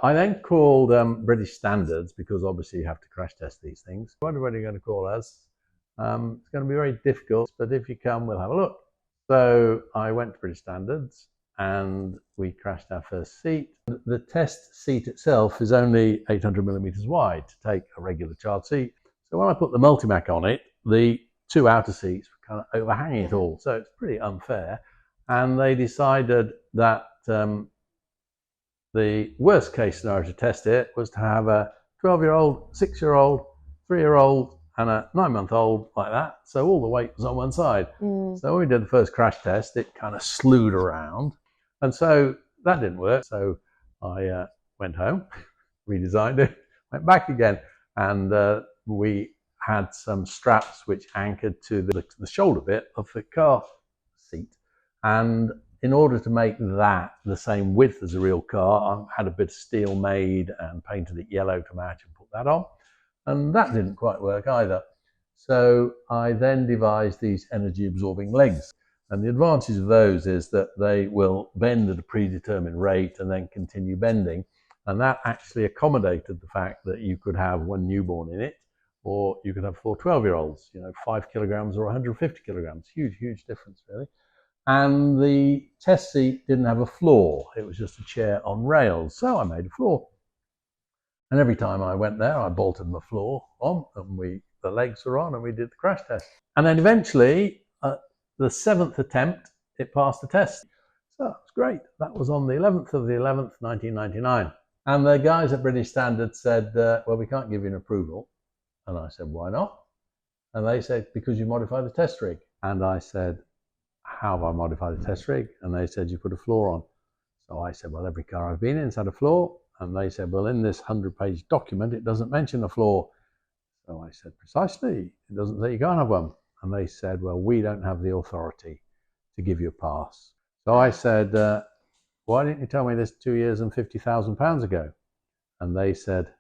I then called British Standards, because obviously you have to crash test these things. I wonder when you're going to call us. It's going to be very difficult, but if you come, we'll have a look. So I went to British Standards and we crashed our first seat. The test seat itself is only 800 millimeters wide to take a regular child seat. So when I put the Multimac on it, the two outer seats were kind of overhanging it all. So it's pretty unfair. And they decided that the worst case scenario to test it was to have a 12-year-old, 6-year-old, 3-year-old, and a 9-month-old like that. So all the weight was on one side. So when we did the first crash test, it kind of slewed around. And so that didn't work. So I went home, redesigned it, went back again. And we had some straps which anchored to the shoulder bit of the car seat. And in order to make that the same width as a real car, I had a bit of steel made and painted it yellow to match and put that on. And that didn't quite work either. So I then devised these energy absorbing legs. And the advantage of those is that they will bend at a predetermined rate and then continue bending. And that actually accommodated the fact that you could have one newborn in it, or you could have 4 12-year-olds, 5 kilograms or 150 kilograms. Huge, huge difference, really. And the test seat didn't have a floor. It was just a chair on rails. So I made a floor. And every time I went there, I bolted my floor on, and the legs were on, and we did the crash test. And then eventually, the 7th attempt, it passed the test. So it was great. That was on the 11th of the 11th, 1999. And the guys at British Standards said, well, we can't give you an approval. And I said, why not? And they said, because you modified the test rig. And I said, how have I modified the test rig? And they said, you put a floor on. So I said, well, every car I've been in has had a floor. And they said, well, in this 100-page document, it doesn't mention a floor. So I said, precisely, it doesn't say you can't have one. And they said, well, we don't have the authority to give you a pass. So I said, why didn't you tell me this 2 years and £50,000 ago? And they said,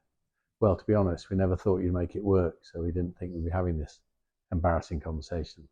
well, to be honest, we never thought you'd make it work. So we didn't think we'd be having this embarrassing conversation.